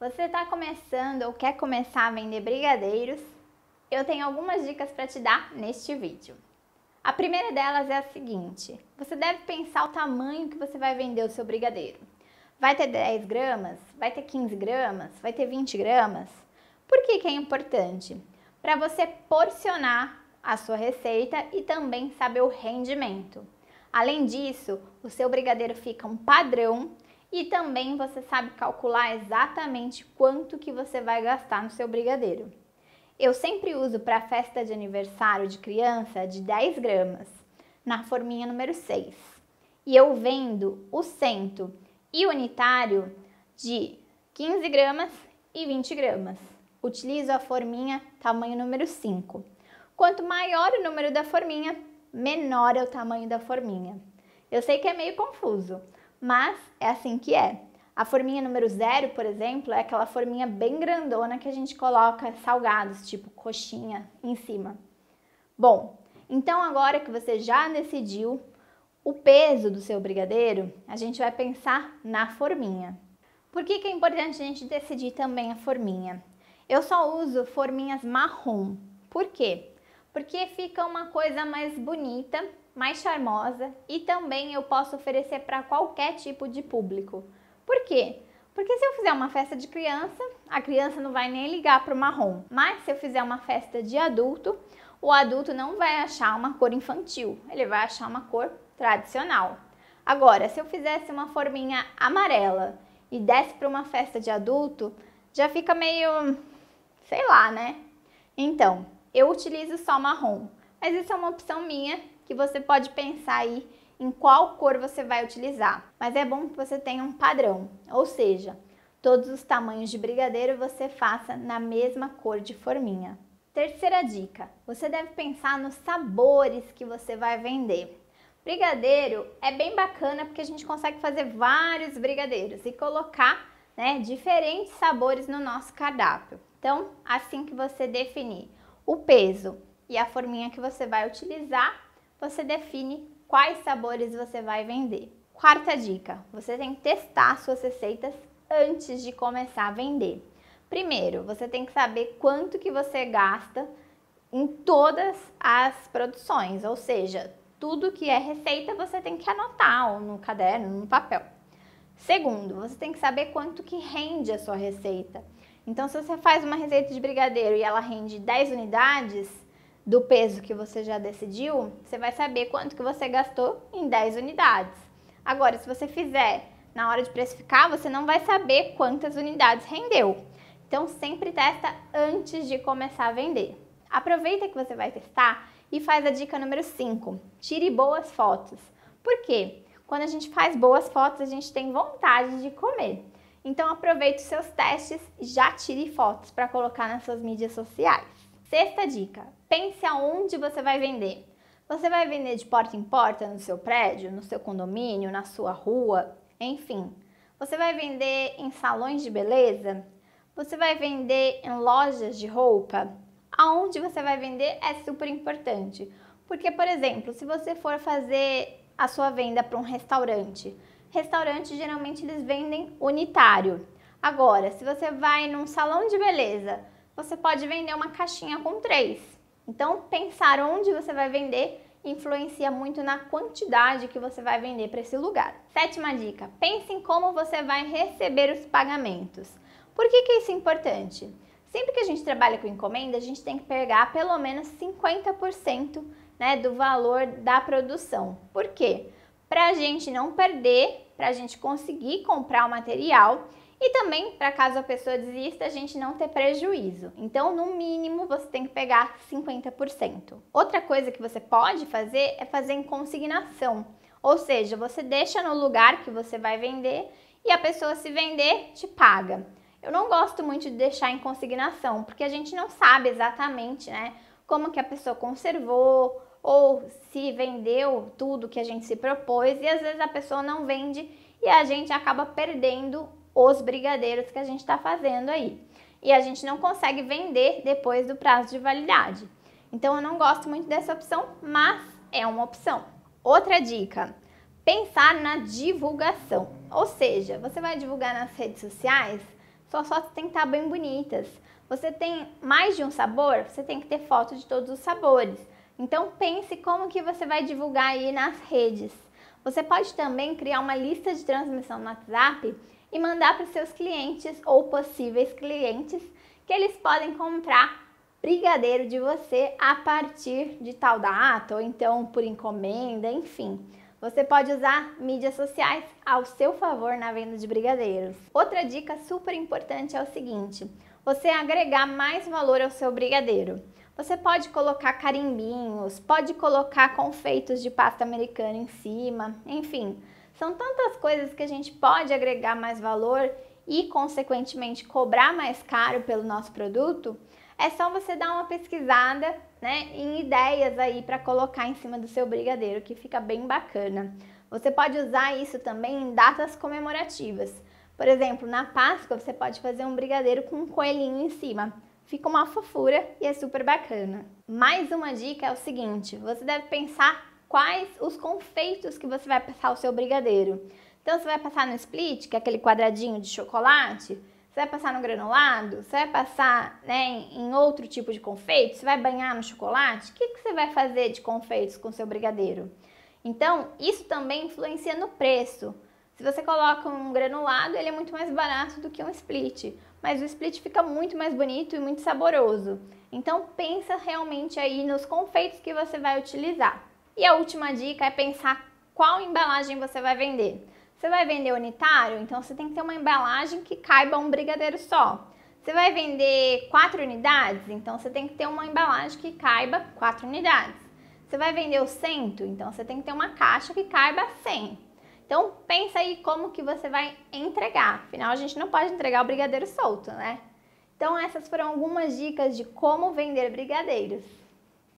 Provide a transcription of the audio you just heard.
Você está começando ou quer começar a vender brigadeiros? Eu tenho algumas dicas para te dar neste vídeo. A primeira delas é a seguinte: você deve pensar o tamanho que você vai vender o seu brigadeiro. Vai ter 10 gramas? Vai ter 15 gramas? Vai ter 20 gramas? Por que é importante? Para você porcionar a sua receita e também saber o rendimento. Além disso, o seu brigadeiro fica um padrão e também você sabe calcular exatamente quanto que você vai gastar no seu brigadeiro. Eu sempre uso para festa de aniversário de criança de 10 gramas, na forminha número 6. E eu vendo o cento e unitário de 15 gramas e 20 gramas. Utilizo a forminha tamanho número 5. Quanto maior o número da forminha, menor é o tamanho da forminha. Eu sei que é meio confuso, mas é assim que é. A forminha número 0, por exemplo, é aquela forminha bem grandona que a gente coloca salgados, tipo coxinha, em cima. Bom, então agora que você já decidiu o peso do seu brigadeiro, a gente vai pensar na forminha. Por que é importante a gente decidir também a forminha? Eu só uso forminhas marrom. Por quê? Porque fica uma coisa mais bonita, mais charmosa e também eu posso oferecer para qualquer tipo de público. Por quê? Porque se eu fizer uma festa de criança, a criança não vai nem ligar para o marrom. Mas se eu fizer uma festa de adulto, o adulto não vai achar uma cor infantil, ele vai achar uma cor tradicional. Agora, se eu fizesse uma forminha amarela e desse para uma festa de adulto, já fica meio, sei lá, né? Então, eu utilizo só marrom, mas isso é uma opção minha que você pode pensar aí em qual cor você vai utilizar. Mas é bom que você tenha um padrão, ou seja, todos os tamanhos de brigadeiro você faça na mesma cor de forminha. Terceira dica, você deve pensar nos sabores que você vai vender. Brigadeiro é bem bacana porque a gente consegue fazer vários brigadeiros e colocar, diferentes sabores no nosso cardápio. Então, assim que você definir o peso e a forminha que você vai utilizar, você define quais sabores você vai vender. Quarta dica, você tem que testar suas receitas antes de começar a vender. Primeiro, você tem que saber quanto que você gasta em todas as produções, ou seja, tudo que é receita você tem que anotar ou no caderno, no papel. Segundo, você tem que saber quanto que rende a sua receita. Então, se você faz uma receita de brigadeiro e ela rende 10 unidades do peso que você já decidiu, você vai saber quanto que você gastou em 10 unidades. Agora, se você fizer na hora de precificar, você não vai saber quantas unidades rendeu. Então, sempre testa antes de começar a vender. Aproveita que você vai testar e faz a dica número 5. Tire boas fotos. Por quê? Quando a gente faz boas fotos, a gente tem vontade de comer. Então, aproveite os seus testes e já tire fotos para colocar nas suas mídias sociais. Sexta dica, pense aonde você vai vender. Você vai vender de porta em porta no seu prédio, no seu condomínio, na sua rua, enfim. Você vai vender em salões de beleza? Você vai vender em lojas de roupa? Aonde você vai vender é super importante. Porque, por exemplo, se você for fazer a sua venda para um restaurante, geralmente eles vendem unitário. Agora, se você vai num salão de beleza, você pode vender uma caixinha com 3. Então, pensar onde você vai vender influencia muito na quantidade que você vai vender para esse lugar. Sétima dica, pense em como você vai receber os pagamentos. Por que isso é importante? Sempre que a gente trabalha com encomenda, a gente tem que pegar pelo menos 50%, do valor da produção. Por quê? Para a gente não perder, para a gente conseguir comprar o material e também para caso a pessoa desista, a gente não ter prejuízo. Então, no mínimo, você tem que pegar 50%. Outra coisa que você pode fazer é fazer em consignação. Ou seja, você deixa no lugar que você vai vender e a pessoa, se vender, te paga. Eu não gosto muito de deixar em consignação, porque a gente não sabe exatamente, como que a pessoa conservou ou se vendeu tudo que a gente se propôs e às vezes a pessoa não vende e a gente acaba perdendo os brigadeiros que a gente está fazendo aí. E a gente não consegue vender depois do prazo de validade. Então eu não gosto muito dessa opção, mas é uma opção. Outra dica, pensar na divulgação. Ou seja, você vai divulgar nas redes sociais, suas fotos têm que estar bem bonitas. Você tem mais de um sabor, você tem que ter foto de todos os sabores. Então pense como que você vai divulgar aí nas redes. Você pode também criar uma lista de transmissão no WhatsApp e mandar para os seus clientes ou possíveis clientes que eles podem comprar brigadeiro de você a partir de tal data ou então por encomenda, enfim. Você pode usar mídias sociais ao seu favor na venda de brigadeiros. Outra dica super importante é o seguinte: você agregar mais valor ao seu brigadeiro. Você pode colocar carimbinhos, pode colocar confeitos de pasta americana em cima, enfim. São tantas coisas que a gente pode agregar mais valor e, consequentemente, cobrar mais caro pelo nosso produto. É só você dar uma pesquisada, né, em ideias aí para colocar em cima do seu brigadeiro, que fica bem bacana. Você pode usar isso também em datas comemorativas. Por exemplo, na Páscoa você pode fazer um brigadeiro com um coelhinho em cima. Fica uma fofura e é super bacana. Mais uma dica é o seguinte: você deve pensar quais os confeitos que você vai passar o seu brigadeiro. Então você vai passar no split, que é aquele quadradinho de chocolate, você vai passar no granulado, você vai passar, né, em outro tipo de confeito, você vai banhar no chocolate. O que você vai fazer de confeitos com o seu brigadeiro? Então isso também influencia no preço. Se você coloca um granulado, ele é muito mais barato do que um split, mas o split fica muito mais bonito e muito saboroso. Então pensa realmente aí nos confeitos que você vai utilizar. E a última dica é pensar qual embalagem você vai vender. Você vai vender unitário? Então você tem que ter uma embalagem que caiba um brigadeiro só. Você vai vender 4 unidades? Então você tem que ter uma embalagem que caiba 4 unidades. Você vai vender o 100? Então você tem que ter uma caixa que caiba 100. Então pensa aí como que você vai entregar. Afinal, a gente não pode entregar o brigadeiro solto, né? Então essas foram algumas dicas de como vender brigadeiros.